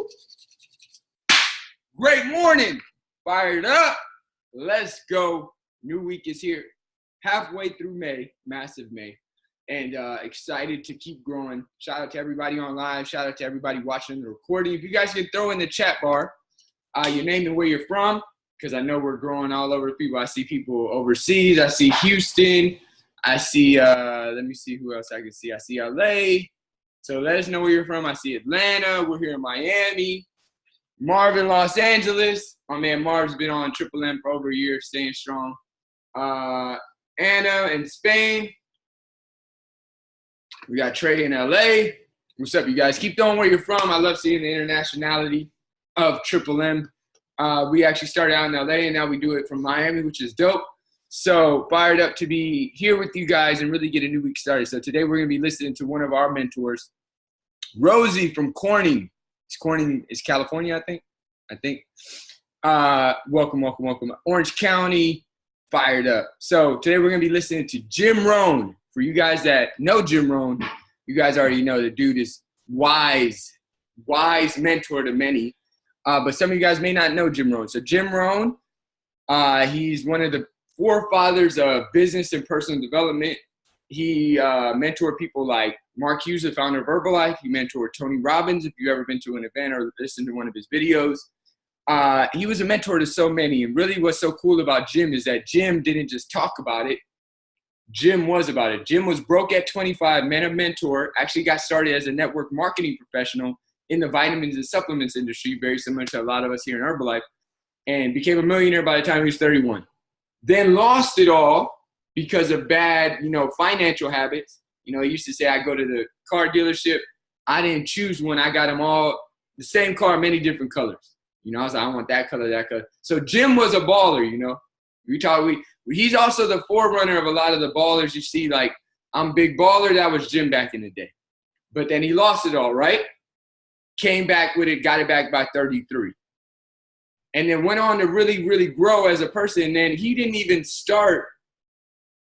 Woo! Great morning. Fired up. Let's go. New week is here. Halfway through May, massive May. And excited to keep growing. Shout out to everybody online. Shout out to everybody watching the recording. If you guys can throw in the chat bar your name and where you're from, because I know we're growing all over the people. I see people overseas. I see Houston. I see, let me see who else I can see. I see LA. So let us know where you're from. I see Atlanta. We're here in Miami. Marvin, Los Angeles. My man Marv's been on Triple M for over a year, staying strong. Anna in Spain. We got Trey in LA. What's up, you guys? Keep throwing where you're from. I love seeing the internationality of Triple M. We actually started out in LA, and now we do it from Miami, which is dope. So fired up to be here with you guys and really get a new week started. So today we're going to be listening to one of our mentors, Rosie from Corning. Corning is California, I think. Welcome. Orange County, fired up. So today we're going to be listening to Jim Rohn. For you guys that know Jim Rohn, you guys already know the dude is wise mentor to many. But some of you guys may not know Jim Rohn. So Jim Rohn, he's one of the forefathers of business and personal development. He mentored people like Mark Hughes, the founder of Herbalife. He mentored Tony Robbins, if you've ever been to an event or listened to one of his videos. He was a mentor to so many. And really what's so cool about Jim is that Jim didn't just talk about it. Jim was about it. Jim was broke at 25, met a mentor, actually got started as a network marketing professional in the vitamins and supplements industry, very similar to a lot of us here in Herbalife, and became a millionaire by the time he was 31. Then lost it all because of bad, financial habits. He used to say, I go to the car dealership. I didn't choose one. I got them all the same car, many different colors. I was like, I want that color, that color. So Jim was a baller, He's also the forerunner of a lot of the ballers you see, like, I'm big baller. That was Jim back in the day. But then he lost it all, right? Came back with it, got it back by 33. And then went on to really, really grow as a person. And then he didn't even start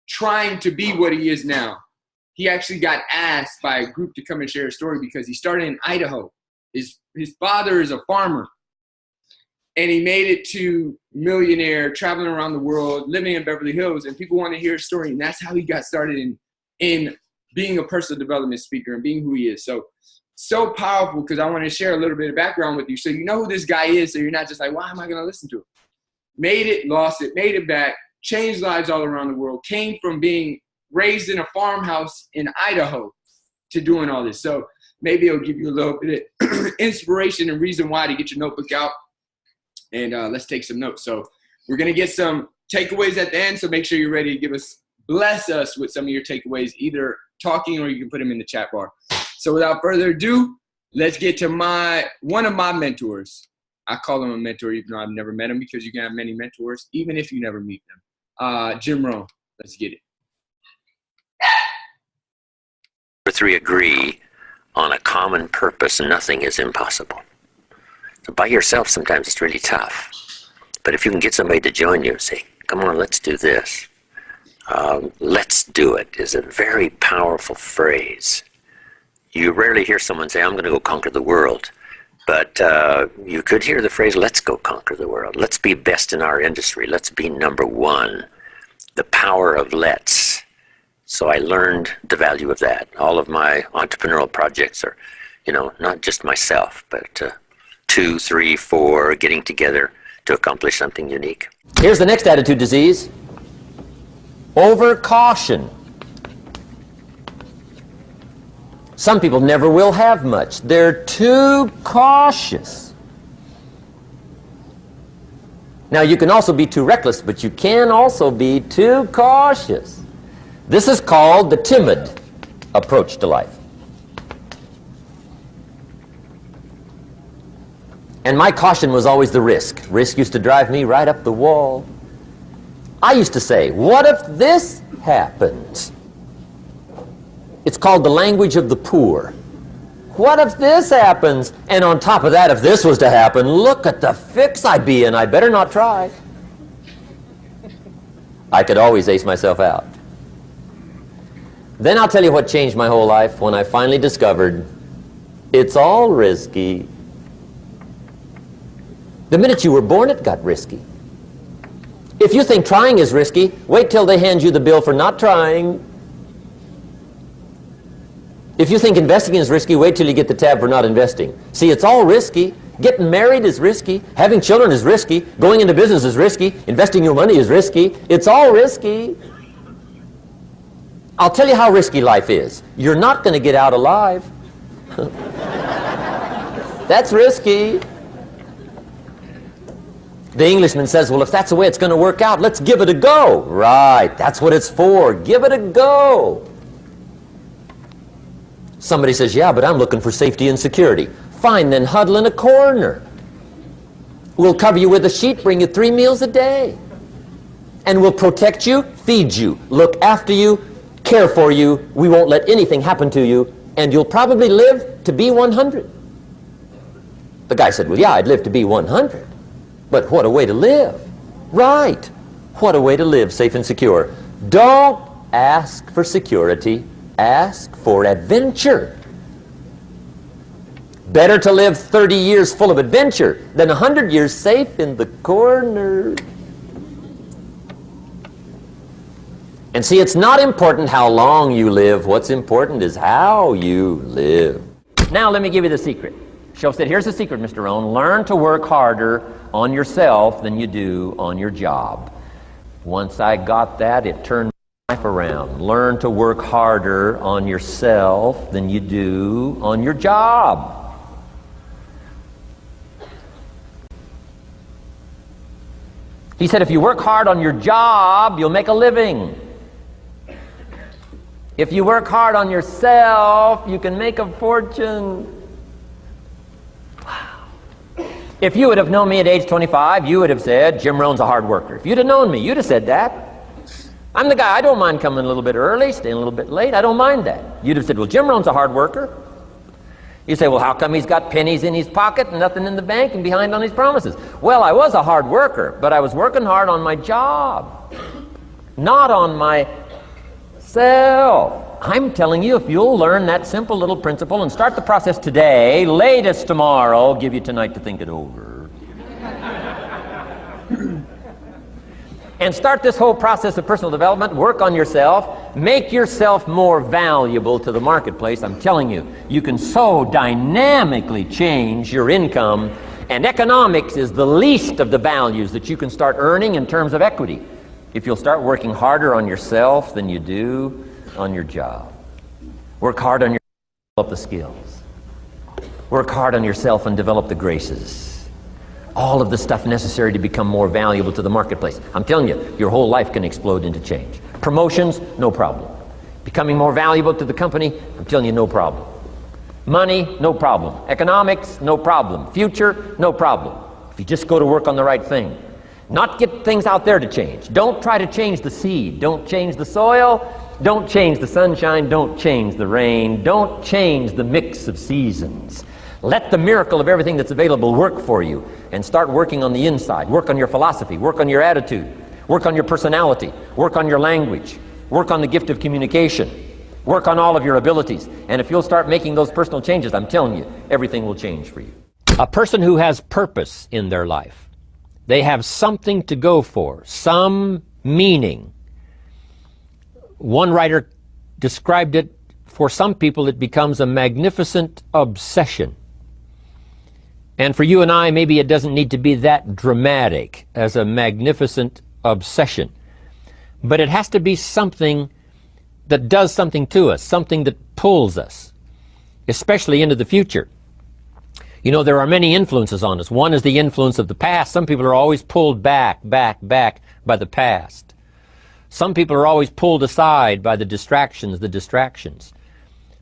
trying to be what he is now. He actually got asked by a group to come and share a story because he started in Idaho. His father is a farmer. And he made it to millionaire, traveling around the world, living in Beverly Hills, and people want to hear his story. And that's how he got started in being a personal development speaker and being who he is. So powerful, because I want to share a little bit of background with you so you know who this guy is, so you're not just like, why am I going to listen to him? Made it, lost it, made it back, changed lives all around the world, came from being raised in a farmhouse in Idaho to doing all this. So maybe it'll give you a little bit of inspiration and reason why to get your notebook out. And let's take some notes. So we're going to get some takeaways at the end. So make sure you're ready to bless us with some of your takeaways, either talking or you can put them in the chat bar. So without further ado, let's get to one of my mentors. I call him a mentor, even though I've never met him, because you can have many mentors, even if you never meet them. Jim Rohn, let's get it. Three agree on a common purpose, and nothing is impossible. So by yourself, sometimes it's really tough. But if you can get somebody to join you and say, come on, let's do this. Let's do it is a very powerful phrase. You rarely hear someone say, I'm going to go conquer the world. But you could hear the phrase, let's go conquer the world. Let's be best in our industry. Let's be number one. The power of let's. So I learned the value of that. All of my entrepreneurial projects are, not just myself, but 2, 3, 4 getting together to accomplish something unique. Here's the next attitude disease. Over-caution. Some people never will have much. They're too cautious. Now, you can also be too reckless, but you can also be too cautious. This is called the timid approach to life. And my caution was always the risk. Risk used to drive me right up the wall. I used to say, what if this happens? It's called the language of the poor. What if this happens? And on top of that, if this was to happen, look at the fix I'd be in. I better not try. I could always ace myself out. Then I'll tell you what changed my whole life when I finally discovered it's all risky. The minute you were born, it got risky. If you think trying is risky, wait till they hand you the bill for not trying. If you think investing is risky, wait till you get the tab for not investing. See, it's all risky. Getting married is risky. Having children is risky. Going into business is risky. Investing your money is risky. It's all risky. I'll tell you how risky life is. You're not going to get out alive. That's risky. The Englishman says, well, if that's the way it's going to work out, let's give it a go. Right, that's what it's for. Give it a go. Somebody says, yeah, but I'm looking for safety and security. Fine, then huddle in a corner. We'll cover you with a sheet, bring you 3 meals a day. And we'll protect you, feed you, look after you, care for you. We won't let anything happen to you, and you'll probably live to be 100. The guy said, well, yeah, I'd live to be 100. But what a way to live. Right. What a way to live, safe and secure. Don't ask for security. Ask for adventure. Better to live 30 years full of adventure than 100 years safe in the corner. And see, it's not important how long you live. What's important is how you live. Now let me give you the secret. Shoaff said, here's the secret, Mr. Rohn. Learn to work harder on yourself than you do on your job. Once I got that, it turned my life around. Learn to work harder on yourself than you do on your job. He said, if you work hard on your job, you'll make a living. If you work hard on yourself, you can make a fortune. If you would have known me at age 25, you would have said, Jim Rohn's a hard worker. If you'd have known me, you'd have said that. I'm the guy, I don't mind coming a little bit early, staying a little bit late, I don't mind that. You'd have said, well, Jim Rohn's a hard worker. You say, well, how come he's got pennies in his pocket and nothing in the bank and behind on his promises? Well, I was a hard worker, but I was working hard on my job, not on myself. I'm telling you, if you'll learn that simple little principle and start the process today, latest tomorrow, give you tonight to think it over. And start this whole process of personal development, work on yourself, make yourself more valuable to the marketplace. I'm telling you, you can so dynamically change your income, and economics is the least of the values that you can start earning in terms of equity if you'll start working harder on yourself than you do on your job. Work hard on yourself and develop the skills. Work hard on yourself and develop the graces. All of the stuff necessary to become more valuable to the marketplace. I'm telling you, your whole life can explode into change. Promotions, no problem. Becoming more valuable to the company, I'm telling you, no problem. Money, no problem. Economics, no problem. Future, no problem. If you just go to work on the right thing. Not get things out there to change. Don't try to change the seed. Don't change the soil. Don't change the sunshine. Don't change the rain. Don't change the mix of seasons. Let the miracle of everything that's available work for you, and start working on the inside. Work on your philosophy. Work on your attitude. Work on your personality. Work on your language. Work on the gift of communication. Work on all of your abilities. And if you'll start making those personal changes, I'm telling you, everything will change for you. A person who has purpose in their life, they have something to go for, some meaning. One writer described it, for some people it becomes a magnificent obsession. And for you and I, maybe it doesn't need to be that dramatic as a magnificent obsession. But it has to be something that does something to us, something that pulls us, especially into the future. You know, there are many influences on us. One is the influence of the past. Some people are always pulled back by the past. Some people are always pulled aside by the distractions.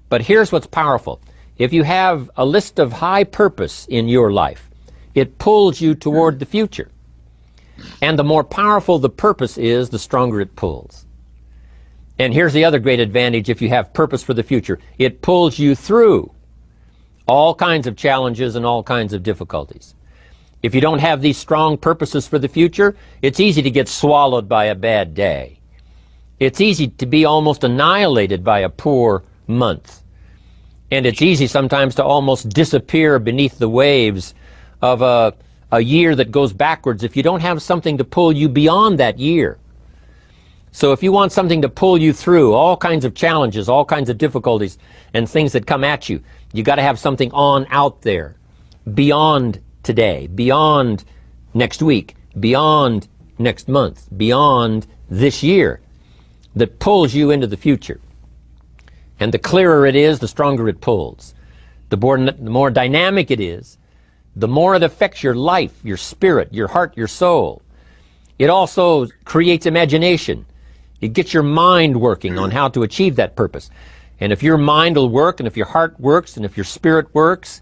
But here's what's powerful. If you have a list of high purpose in your life, it pulls you toward the future. And the more powerful the purpose is, the stronger it pulls. And here's the other great advantage if you have purpose for the future. It pulls you through all kinds of challenges and all kinds of difficulties. If you don't have these strong purposes for the future, it's easy to get swallowed by a bad day. It's easy to be almost annihilated by a poor month. And it's easy sometimes to almost disappear beneath the waves of a a year that goes backwards if you don't have something to pull you beyond that year. So if you want something to pull you through all kinds of challenges, all kinds of difficulties and things that come at you, you got to have something on out there beyond today, beyond next week, beyond next month, beyond this year, that pulls you into the future. And the clearer it is, the stronger it pulls. The more dynamic it is, the more it affects your life, your spirit, your heart, your soul. It also creates imagination. It gets your mind working on how to achieve that purpose. And if your mind will work, and if your heart works, and if your spirit works,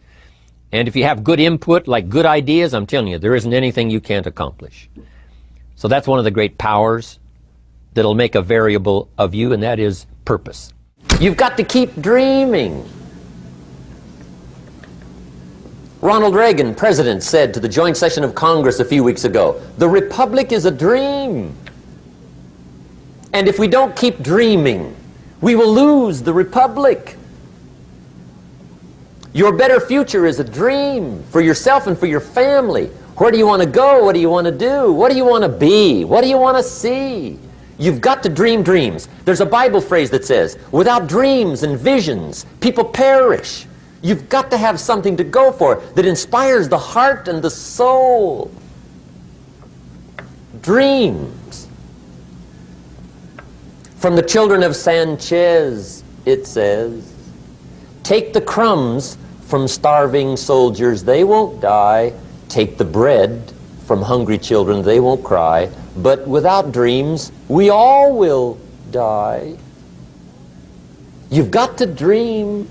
and if you have good input, like good ideas, I'm telling you, there isn't anything you can't accomplish. So that's one of the great powers that'll make a variable of you, and that is purpose. You've got to keep dreaming. Ronald Reagan, president, said to the joint session of Congress a few weeks ago, "The Republic is a dream. And if we don't keep dreaming, we will lose the Republic. Your better future is a dream for yourself and for your family. Where do you want to go? What do you want to do? What do you want to be? What do you want to see?" You've got to dream dreams. There's a Bible phrase that says, "Without dreams and visions, people perish." You've got to have something to go for that inspires the heart and the soul. Dreams. From the children of Sanchez, it says, "Take the crumbs from starving soldiers, they won't die. Take the bread from hungry children, they won't cry. But without dreams, we all will die." You've got to dream.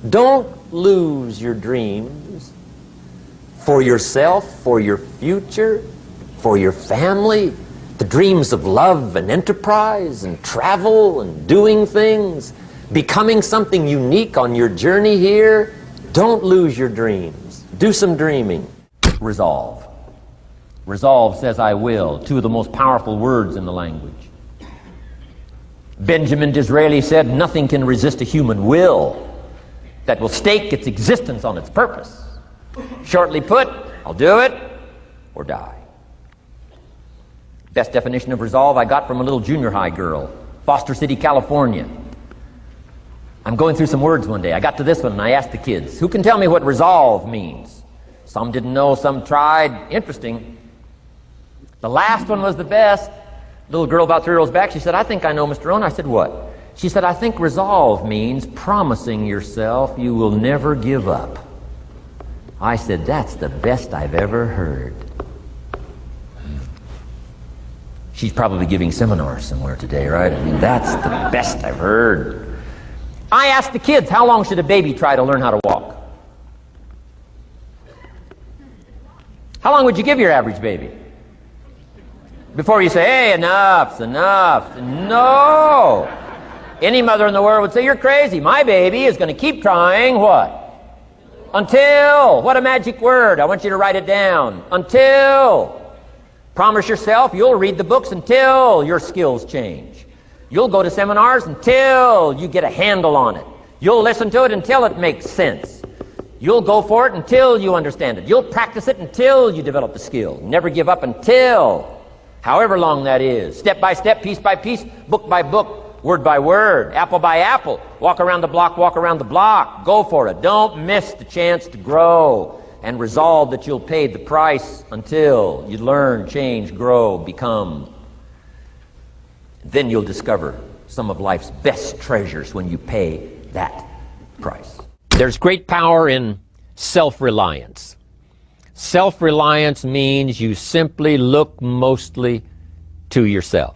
Don't lose your dreams for yourself, for your future, for your family. The dreams of love and enterprise and travel and doing things, becoming something unique on your journey here. Don't lose your dreams. Do some dreaming. Resolve. Resolve says "I will," two of the most powerful words in the language. Benjamin Disraeli said, "Nothing can resist a human will that will stake its existence on its purpose." Shortly put, I'll do it or die. Best definition of resolve I got from a little junior high girl, Foster City, California. I'm going through some words one day. I got to this one and I asked the kids, "Who can tell me what resolve means?" Some didn't know, some tried. Interesting. The last one was the best. Little girl about 3 rows back, she said, "I think I know, Mr. Rohn." I said, "What?" She said, "I think resolve means promising yourself you will never give up." I said, "That's the best I've ever heard." She's probably giving seminars somewhere today, right? I mean, that's the best I've heard. I asked the kids, how long should a baby try to learn how to walk? How long would you give your average baby? Before you say, "Hey, enough's enough." No. Any mother in the world would say, "You're crazy. My baby is going to keep trying," what? Until. What a magic word. I want you to write it down. Until. Promise yourself you'll read the books until your skills change. You'll go to seminars until you get a handle on it. You'll listen to it until it makes sense. You'll go for it until you understand it. You'll practice it until you develop the skill. Never give up until, however long that is. Step by step, piece by piece, book by book, word by word, apple by apple. Walk around the block, walk around the block. Go for it. Don't miss the chance to grow. And resolve that you'll pay the price until you learn, change, grow, become. Then you'll discover some of life's best treasures when you pay that price. There's great power in self-reliance. Self-reliance means you simply look mostly to yourself.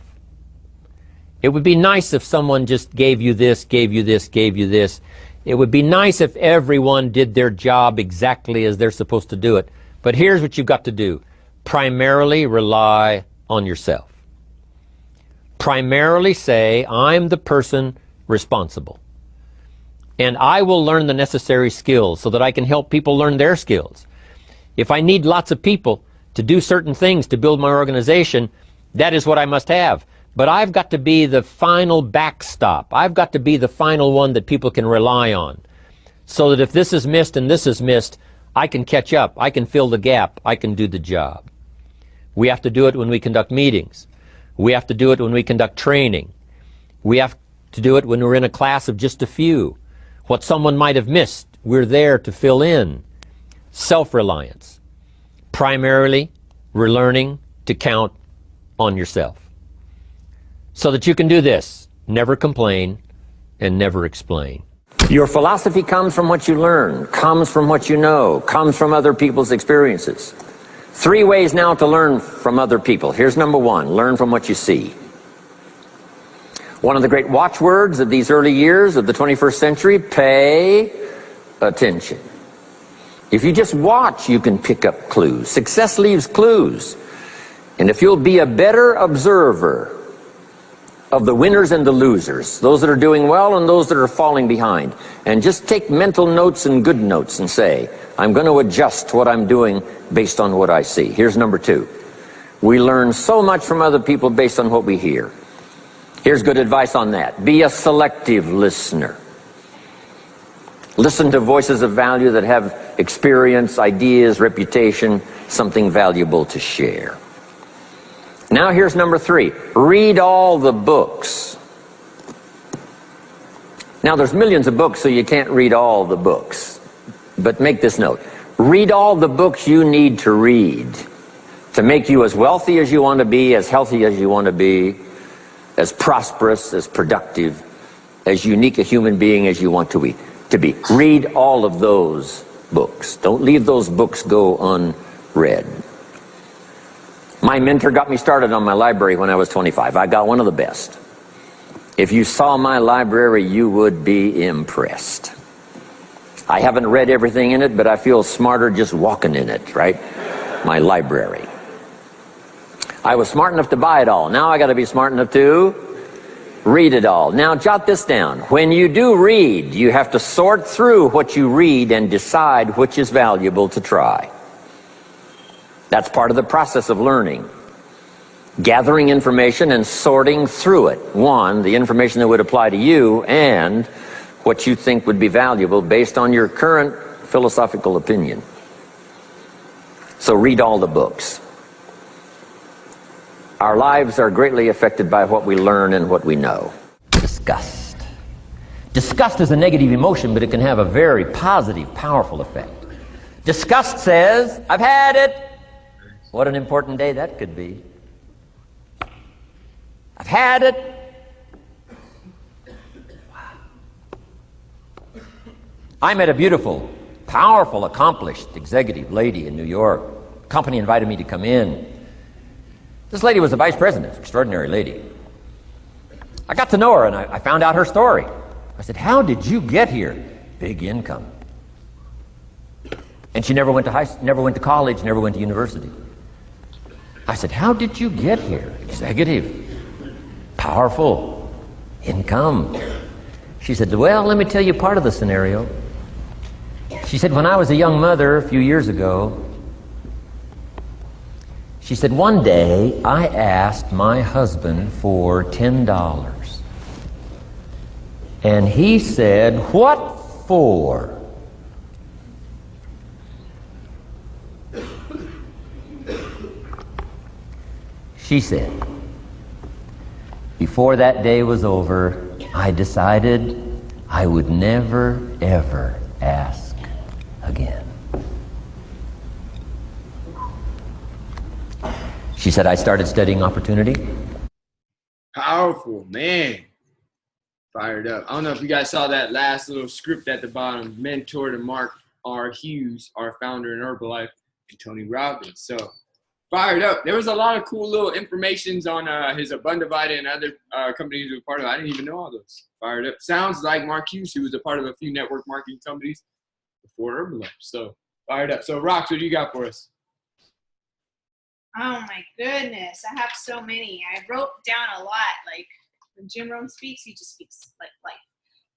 It would be nice if someone just gave you this, gave you this, gave you this. It would be nice if everyone did their job exactly as they're supposed to do it. But here's what you've got to do. Primarily rely on yourself. Primarily say, "I'm the person responsible. And I will learn the necessary skills so that I can help people learn their skills. If I need lots of people to do certain things to build my organization, that is what I must have. But I've got to be the final backstop. I've got to be the final one that people can rely on. So that if this is missed and this is missed, I can catch up. I can fill the gap. I can do the job. We have to do it when we conduct meetings. We have to do it when we conduct training. We have to do it when we're in a class of just a few. What someone might have missed, we're there to fill in. Self-reliance. Primarily, we're learning to count on yourself. So that you can do this: never complain and never explain. Your philosophy comes from what you learn, comes from what you know, comes from other people's experiences. 3 ways now to learn from other people. Here's number 1, learn from what you see. One of the great watchwords of these early years of the 21st century, pay attention. If you just watch, you can pick up clues. Success leaves clues. And if you'll be a better observer of the winners and the losers, those that are doing well and those that are falling behind, and just take mental notes and good notes and say, I'm going to adjust what I'm doing based on what I see. Here's number 2. We learn so much from other people based on what we hear. Here's good advice on that. Be a selective listener. Listen to voices of value that have experience, ideas, reputation, something valuable to share. Now here's number 3. Read all the books. Now there's millions of books, so you can't read all the books. But make this note. Read all the books you need to read to make you as wealthy as you want to be, as healthy as you want to be, as prosperous, as productive, as unique a human being as you want to be. Read all of those books. Don't leave those books go unread. My mentor got me started on my library when I was 25. I got one of the best. If you saw my library, you would be impressed. I haven't read everything in it, but I feel smarter just walking in it, right? My library. I was smart enough to buy it all. Now I got to be smart enough to read it all. Now jot this down. When you do read, you have to sort through what you read and decide which is valuable to try. That's part of the process of learning. Gathering information and sorting through it. 1, the information that would apply to you, and what you think would be valuable based on your current philosophical opinion. So read all the books. Our lives are greatly affected by what we learn and what we know. Disgust. Disgust is a negative emotion, but it can have a very positive, powerful effect. Disgust says, I've had it. What an important day that could be. I've had it. Wow. I met a beautiful, powerful, accomplished executive lady in New York. The company invited me to come in. This lady was a vice president, extraordinary lady. I got to know her and I found out her story. I said, how did you get here? Big income. And she never went to college, never went to university. I said, how did you get here? Executive, powerful, income. She said, well, let me tell you part of the scenario. She said, when I was a young mother a few years ago, she said, one day I asked my husband for $10. And he said, what for? She said, before that day was over, I decided I would never, ever ask again. She said, I started studying opportunity. Powerful, man. Fired up. I don't know if you guys saw that last little script at the bottom. Mentor to Mark R. Hughes, our founder in Herbalife, and Tony Robbins. So fired up. There was a lot of cool little informations on his Abundavita and other companies he was part of. I didn't even know all those. Fired up. Sounds like Mark Hughes, who was a part of a few network marketing companies before Herbalife. So fired up. So Rox, what do you got for us? Oh my goodness, I have so many. I wrote down a lot. Like when Jim Rohn speaks, he just speaks like life.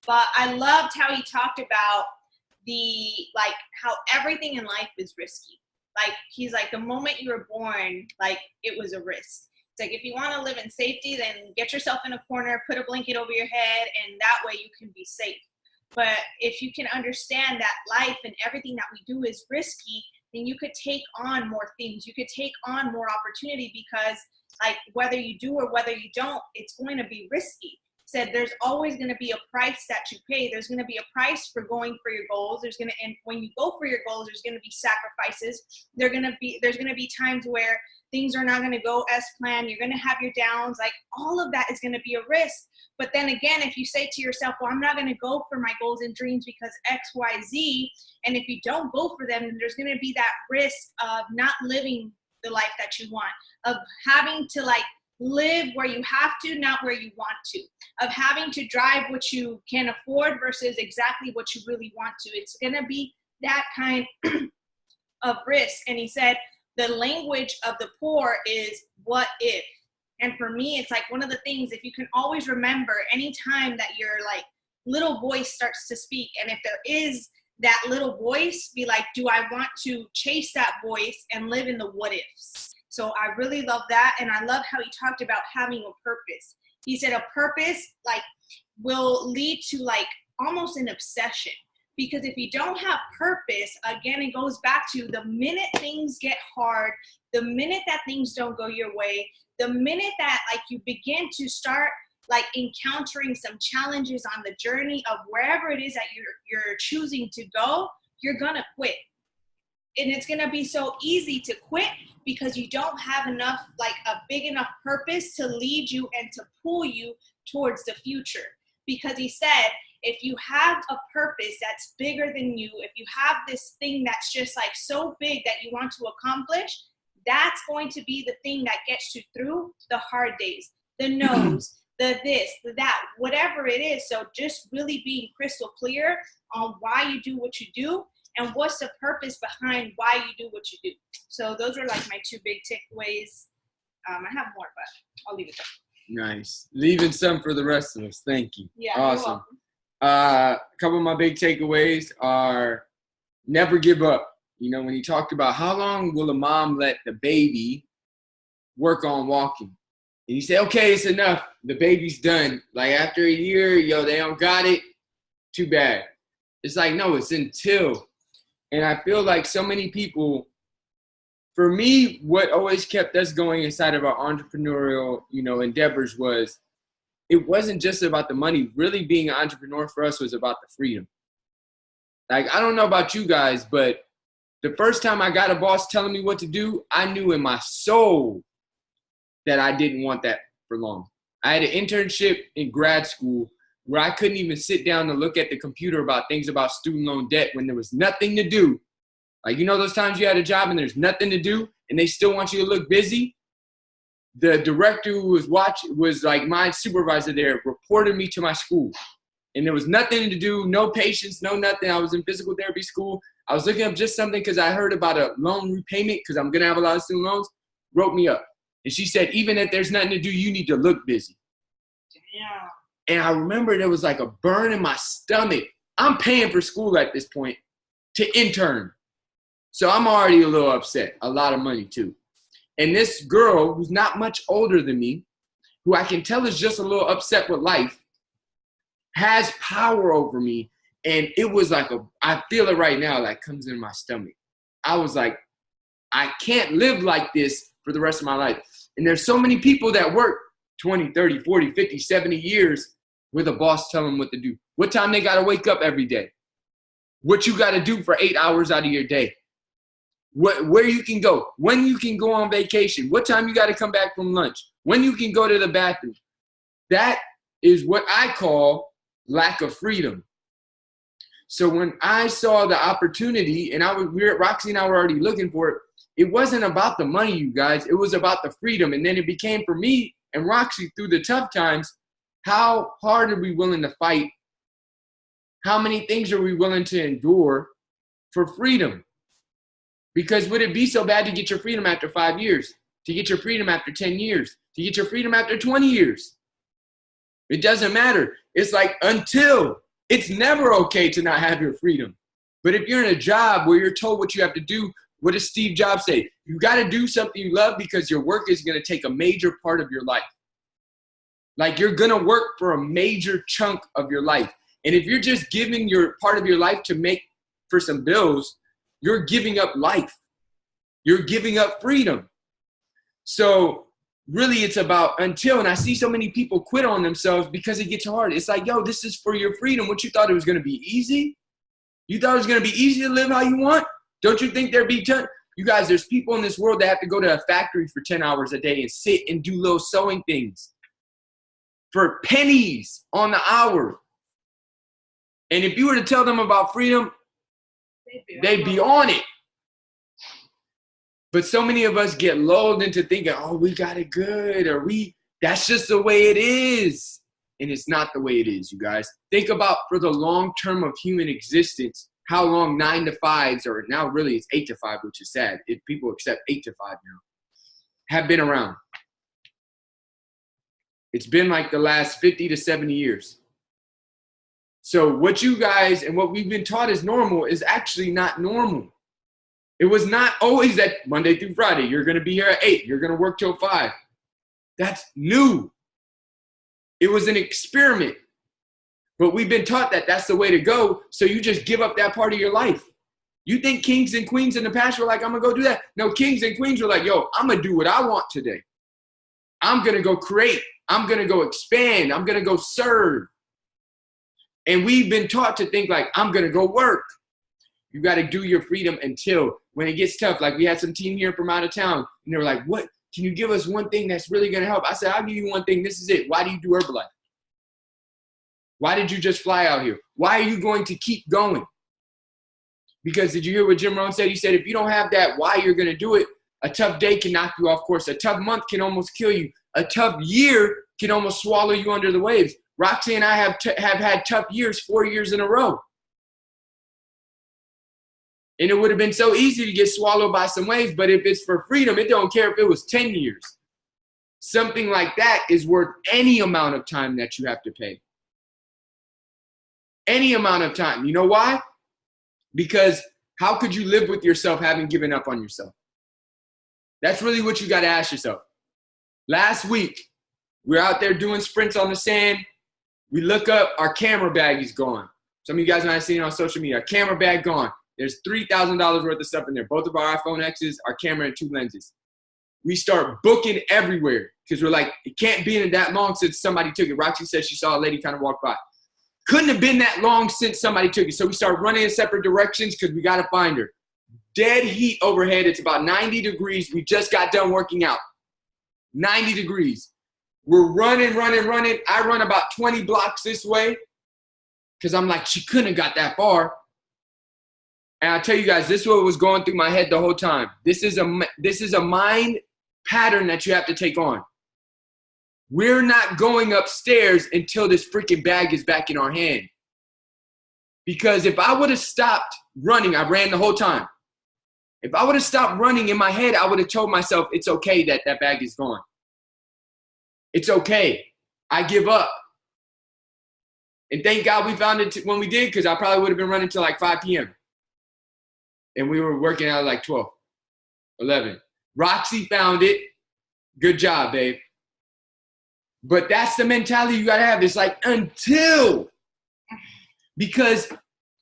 But I loved how he talked about how everything in life is risky. Like he's like, the moment you were born, like it was a risk. It's like, if you want to live in safety, then get yourself in a corner, put a blanket over your head, and that way you can be safe. But if you can understand that life and everything that we do is risky, then you could take on more things. You could take on more opportunity, because like whether you do or whether you don't, it's going to be risky. Said there's always going to be a price that you pay. There's going to be a price for going for your goals. And when you go for your goals, there's going to be sacrifices. There's going to be times where things are not going to go as planned. You're going to have your downs. Like all of that is going to be a risk. But then again, if you say to yourself, well, I'm not going to go for my goals and dreams because X, Y, Z. And if you don't go for them, then there's going to be that risk of not living the life that you want, of having to like live where you have to, not where you want to, of having to drive what you can afford versus exactly what you really want to. It's going to be that kind of risk. And he said, the language of the poor is what if. And for me, it's like one of the things, if you can always remember anytime that your like little voice starts to speak, and if there is that little voice, be like, do I want to chase that voice and live in the what ifs? So I really love that. And I love how he talked about having a purpose. He said a purpose like will lead to like almost an obsession, because if you don't have purpose, again, it goes back to the minute things get hard, the minute that things don't go your way, the minute that like you begin to start like encountering some challenges on the journey of wherever it is that you're choosing to go, you're gonna quit. And it's gonna be so easy to quit because you don't have enough, like a big enough purpose to lead you and to pull you towards the future. Because he said, if you have a purpose that's bigger than you, if you have this thing that's just like so big that you want to accomplish, that's going to be the thing that gets you through the hard days, the no's, the this, the that, whatever it is. So just really being crystal clear on why you do what you do and what's the purpose behind why you do what you do. So those are like my two big takeaways. I have more, but I'll leave it there. Nice. Leaving some for the rest of us. Thank you. Yeah, awesome. A couple of my big takeaways are never give up. You know, when he talked about how long will a mom let the baby work on walking? And he said, okay, it's enough. The baby's done. Like after a year, they don't got it. Too bad. It's like, no, it's until. And I feel like so many people, for me, what always kept us going inside of our entrepreneurial, endeavors was, it wasn't just about the money. Really being an entrepreneur for us was about the freedom. Like, I don't know about you guys, but the first time I got a boss telling me what to do, I knew in my soul that I didn't want that for long. I had an internship in grad school where I couldn't even sit down and look at the computer about things about student loan debt when there was nothing to do. Like, those times you had a job and there's nothing to do and they still want you to look busy? The director who was like my supervisor there, reported me to my school. And there was nothing to do, no patience, no nothing. I was in physical therapy school. I was looking up just something because I heard about a loan repayment because I'm going to have a lot of student loans. Wrote me up. And she said, even if there's nothing to do, you need to look busy. Damn. And I remember there was like a burn in my stomach. I'm paying for school at this point to intern. So I'm already a little upset. A lot of money too. And this girl who's not much older than me, who I can tell is just a little upset with life, has power over me. And it was like I feel it right now, like comes in my stomach. I was like, I can't live like this for the rest of my life. And there's so many people that work 20, 30, 40, 50, 70 years with a boss telling them what to do. What time they got to wake up every day. What you got to do for 8 hours out of your day. Where you can go. When you can go on vacation. What time you got to come back from lunch. When you can go to the bathroom. That is what I call lack of freedom. So when I saw the opportunity, and Roxy and I were already looking for it, it wasn't about the money, you guys. It was about the freedom. And then it became for me and Roxy through the tough times, how hard are we willing to fight? How many things are we willing to endure for freedom? Because would it be so bad to get your freedom after 5 years, to get your freedom after 10 years, to get your freedom after 20 years? It doesn't matter. It's like until. It's never okay to not have your freedom. But if you're in a job where you're told what you have to do, what does Steve Jobs say? You got to do something you love because your work is going to take a major part of your life. Like you're going to work for a major chunk of your life. And if you're just giving your part of your life to make for some bills, you're giving up life. You're giving up freedom. So really it's about until, and I see so many people quit on themselves because it gets hard. It's like, yo, this is for your freedom. What, you thought it was going to be easy? You thought it was going to be easy to live how you want? Don't you think there'd be you guys, there's people in this world that have to go to a factory for 10 hours a day and sit and do little sewing things for pennies on the hour. And if you were to tell them about freedom, they'd be on it. But so many of us get lulled into thinking, oh, we got it good, or that's just the way it is. And it's not the way it is, you guys. Think about for the long term of human existence, how long 9 to 5s, or now really it's 8 to 5, which is sad. If people accept 8 to 5 now, have been around. It's been like the last 50 to 70 years. So what you guys and what we've been taught is normal is actually not normal. It was not always that Monday through Friday, you're going to be here at 8, you're going to work till 5. That's new. It was an experiment. But we've been taught that that's the way to go, so you just give up that part of your life. You think kings and queens in the past were like, I'm going to go do that? No, kings and queens were like, yo, I'm going to do what I want today. I'm going to go create. I'm going to go expand. I'm going to go serve. And we've been taught to think like, I'm going to go work. You got to do your freedom until when it gets tough. Like we had some team here from out of town, and they were like, what? Can you give us one thing that's really going to help? I said, I'll give you one thing. This is it. Why do you do Herbalife? Why did you just fly out here? Why are you going to keep going? Because did you hear what Jim Rohn said? He said, if you don't have that why you're going to do it, a tough day can knock you off course. A tough month can almost kill you. A tough year can almost swallow you under the waves. Roxy and I have had tough years 4 years in a row. And it would have been so easy to get swallowed by some waves, but if it's for freedom, it don't care if it was 10 years. Something like that is worth any amount of time that you have to pay. Any amount of time. You know why? Because how could you live with yourself having given up on yourself? That's really what you got to ask yourself. Last week, we're out there doing sprints on the sand. We look up, our camera bag is gone. Some of you guys might have seen it on social media. Our camera bag gone. There's $3,000 worth of stuff in there. Both of our iPhone X's, our camera, and 2 lenses. We start booking everywhere because we're like, it can't be in that long since somebody took it. Roxy said she saw a lady kind of walk by. Couldn't have been that long since somebody took it. So we start running in separate directions because we got to find her. Dead heat overhead. It's about 90 degrees. We just got done working out. 90 degrees. We're running. I run about 20 blocks this way because I'm like, she couldn't have got that far. And I tell you guys, this is what was going through my head the whole time. This is a mind pattern that you have to take on. We're not going upstairs until this freaking bag is back in our hand. Because if I would have stopped running, I ran the whole time. If I would have stopped running in my head, I would have told myself, it's okay that that bag is gone. It's okay. I give up. And thank God we found it when we did, because I probably would have been running till like 5 p.m. And we were working out at like 12, 11. Roxy found it. Good job, babe. But that's the mentality you got to have. It's like until. Because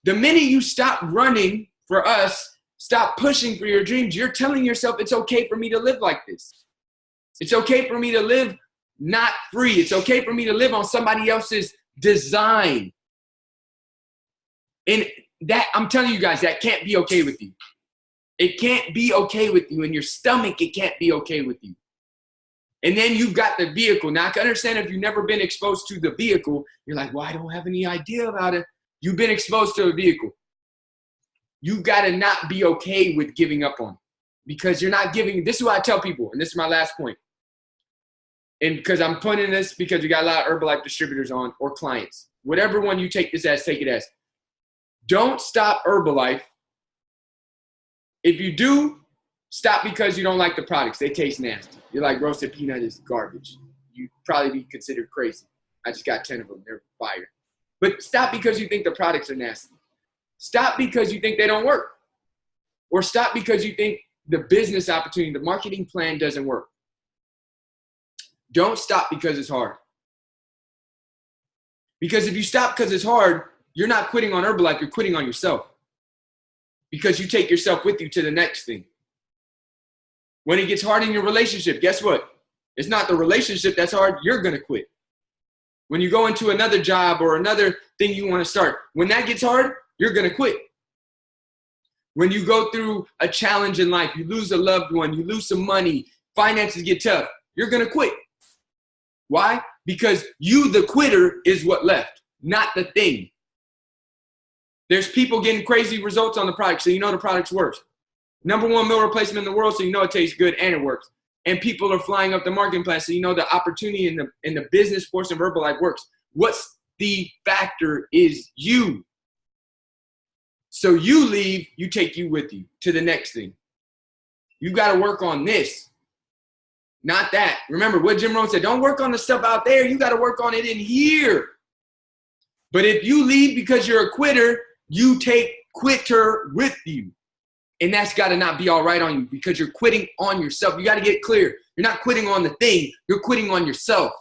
the minute you stop running for us, stop pushing for your dreams, you're telling yourself it's okay for me to live like this. It's okay for me to live not free. It's okay for me to live on somebody else's design. And that, I'm telling you guys, that can't be okay with you. It can't be okay with you. In your stomach, it can't be okay with you. And then you've got the vehicle. Now, I can understand if you've never been exposed to the vehicle, you're like, well, I don't have any idea about it. You've been exposed to a vehicle. You've got to not be okay with giving up on it. Because you're not giving. This is what I tell people, and this is my last point. And because I'm pointing this because we got a lot of Herbalife distributors on or clients. Whatever one you take this as, take it as. Don't stop Herbalife. If you do, stop because you don't like the products. They taste nasty. You're like, roasted peanut is garbage. You'd probably be considered crazy. I just got 10 of them. They're fire. But stop because you think the products are nasty. Stop because you think they don't work. Or stop because you think the business opportunity, the marketing plan doesn't work. Don't stop because it's hard. Because if you stop because it's hard, you're not quitting on Herbalife, you're quitting on yourself. Because you take yourself with you to the next thing. When it gets hard in your relationship, guess what? It's not the relationship that's hard, you're going to quit. When you go into another job or another thing you want to start, when that gets hard, you're going to quit. When you go through a challenge in life, you lose a loved one, you lose some money, finances get tough, you're going to quit. Why? Because you, the quitter, is what left, not the thing. There's people getting crazy results on the product, so you know the product's works. #1 meal replacement in the world, so you know it tastes good and it works. And people are flying up the marketing plan, so you know the opportunity in the business portion of Herbalife works. What's the factor is you. So you leave, you take you with you to the next thing. You got to work on this, not that. Remember what Jim Rohn said, don't work on the stuff out there. You got to work on it in here. But if you leave because you're a quitter, you take quitter with you. And that's got to not be all right on you because you're quitting on yourself. You got to get clear. You're not quitting on the thing. You're quitting on yourself.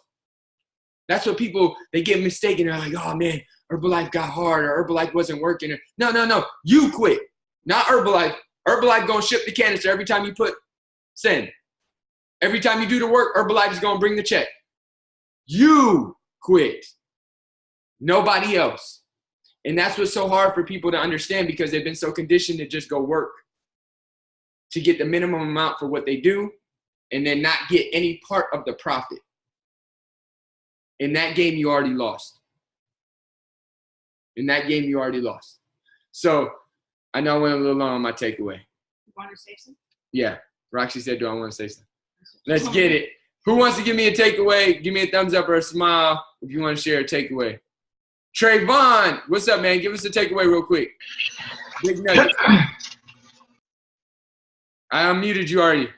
That's what people, they get mistaken. They're like, oh, man, Herbalife got hard or Herbalife wasn't working. No. You quit, not Herbalife. Herbalife going to ship the canister every time you put send. Every time you do the work, Herbalife is going to bring the check. You quit. Nobody else. And that's what's so hard for people to understand because they've been so conditioned to just go work, to get the minimum amount for what they do and then not get any part of the profit. In that game, you already lost. So I know I went a little long on my takeaway. You want to say something? Yeah. Roxy said, do I want to say something? Let's get it. Who wants to give me a takeaway? Give me a thumbs up or a smile if you want to share a takeaway. Trayvon, what's up, man? Give us a takeaway real quick. Big nugget. I unmuted you already.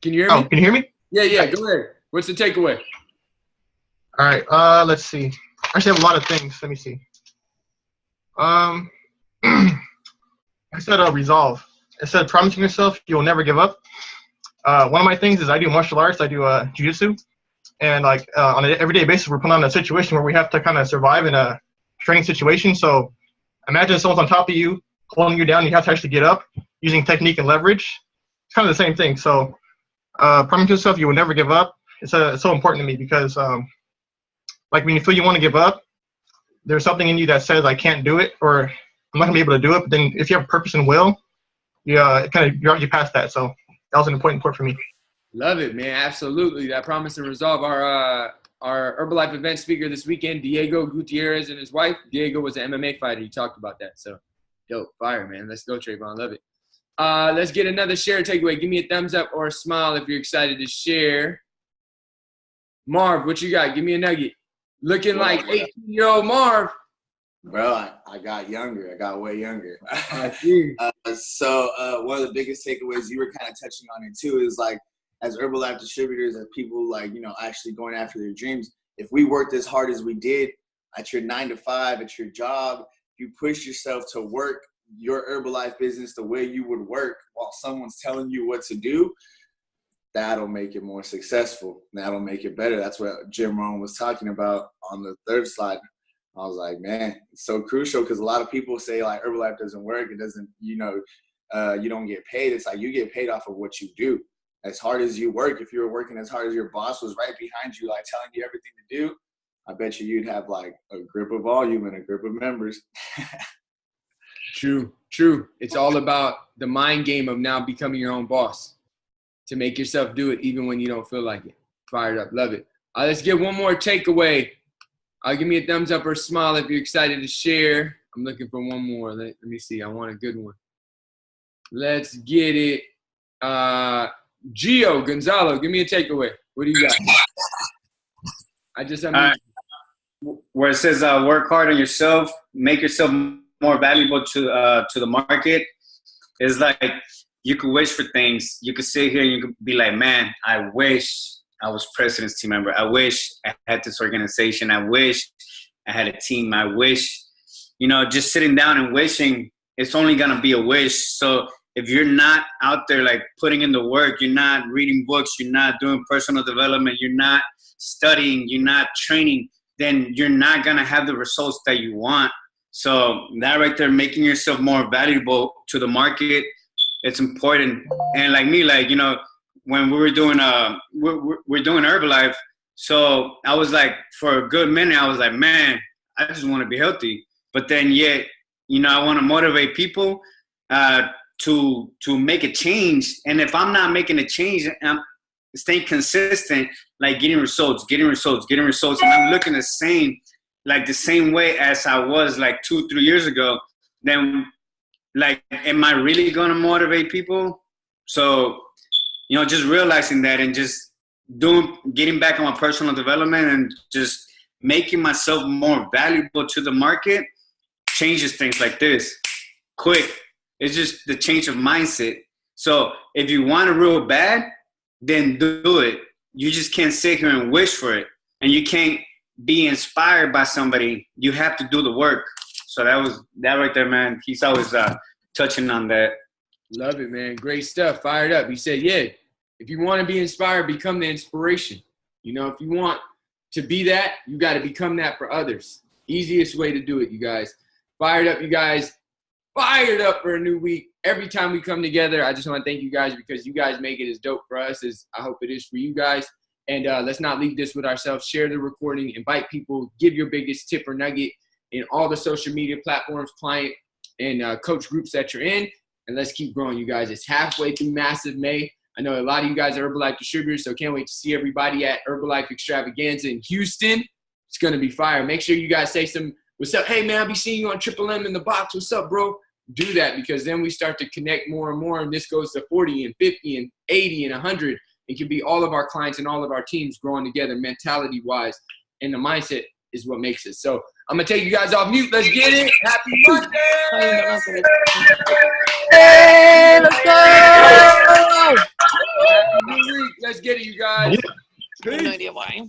Can you hear me? Oh, can you hear me? Yeah, go ahead. What's the takeaway? All right, let's see. I actually have a lot of things. Let me see. I said resolve. I said promising yourself you will never give up. One of my things is I do martial arts. I do jiu-jitsu. And like on an everyday basis, we're put on a situation where we have to kind of survive in a training situation. So imagine someone's on top of you, holding you down. You have to actually get up using technique and leverage. It's kind of the same thing. So promise yourself you will never give up. It's so important to me because like when you feel you want to give up, there's something in you that says I can't do it or I'm not gonna be able to do it. But then if you have purpose and will, you're already past that. So that was an important point for me. Love it, man. Absolutely. That promise and resolve. Our Herbalife event speaker this weekend, Diego Gutierrez and his wife. Diego was an MMA fighter. He talked about that. So dope. Fire, man. Let's go, Trayvon. Love it. Let's get another share takeaway. Give me a thumbs up or a smile if you're excited to share. Marv, what you got? Give me a nugget. Looking like 18-year-old Marv. Bro, I got younger. I got way younger. I see. So one of the biggest takeaways you were kind of touching on it too is like, as Herbalife distributors, as people like, actually going after their dreams, if we worked as hard as we did at your 9 to 5, at your job, you push yourself to work your Herbalife business the way you would work while someone's telling you what to do, that'll make it more successful. That'll make it better. That's what Jim Rohn was talking about on the third slide. I was like, man, it's so crucial because a lot of people say like Herbalife doesn't work. It doesn't, you don't get paid. It's like you get paid off of what you do. As hard as you work, if you were working as hard as your boss was right behind you, like telling you everything to do, I bet you'd have like a grip of volume and a grip of members. True. It's all about the mind game of now becoming your own boss to make yourself do it even when you don't feel like it. Fired up. Love it. Let's get one more takeaway. Give me a thumbs up or a smile if you're excited to share. I'm looking for one more. Let me see. I want a good one. Let's get it. Gio Gonzalo, give me a takeaway. What do you got? Where it says work hard on yourself, make yourself more valuable to the market. It's like you could wish for things. You could sit here and you could be like, man, I wish I was president's team member. I wish I had this organization. I wish I had a team. I wish, just sitting down and wishing, it's only going to be a wish. So if you're not out there like putting in the work, you're not reading books, you're not doing personal development, you're not studying, you're not training, then you're not going to have the results that you want. So that right there, making yourself more valuable to the market, it's important. And like me, like, you know, when we were doing, we're doing Herbalife. So I was like, for a good minute, I was like, man, I just want to be healthy. But then yet, you know, I want to motivate people to make a change. And if I'm not making a change, I'm staying consistent, like getting results. And I'm looking the same way as I was like 2-3 years ago, then like, am I really going to motivate people? So, you know, just realizing that and just getting back on my personal development and just making myself more valuable to the market changes things like this quick. It's just the change of mindset. So if you want it real bad, then do it. You just can't sit here and wish for it. And you can't be inspired by somebody. You have to do the work. So that right there, man. He's always touching on that. Love it, man. Great stuff. Fired up. He said, yeah, if you want to be inspired, become the inspiration. You know, if you want to be that, you got to become that for others. Easiest way to do it, you guys. Fired up, you guys. Fired up for a new week. Every time we come together, I just want to thank you guys because you guys make it as dope for us as I hope it is for you guys. And let's not leave this with ourselves. Share the recording. Invite people. Give your biggest tip or nugget in all the social media platforms, client, and coach groups that you're in. And let's keep growing, you guys. It's halfway through Massive May. I know a lot of you guys are Herbalife distributors, so can't wait to see everybody at Herbalife Extravaganza in Houston. It's going to be fire. Make sure you guys say some, what's up? Hey, man, I'll be seeing you on Triple M in the box. What's up, bro? Do that because then we start to connect more and more, and this goes to 40 and 50 and 80 and 100. It can be all of our clients and all of our teams growing together mentality-wise, and the mindset is what makes it. So I'm going to take you guys off mute. Let's get it. Happy Monday. Hey, let's go! Happy new week. Let's get it, you guys. I have no idea why.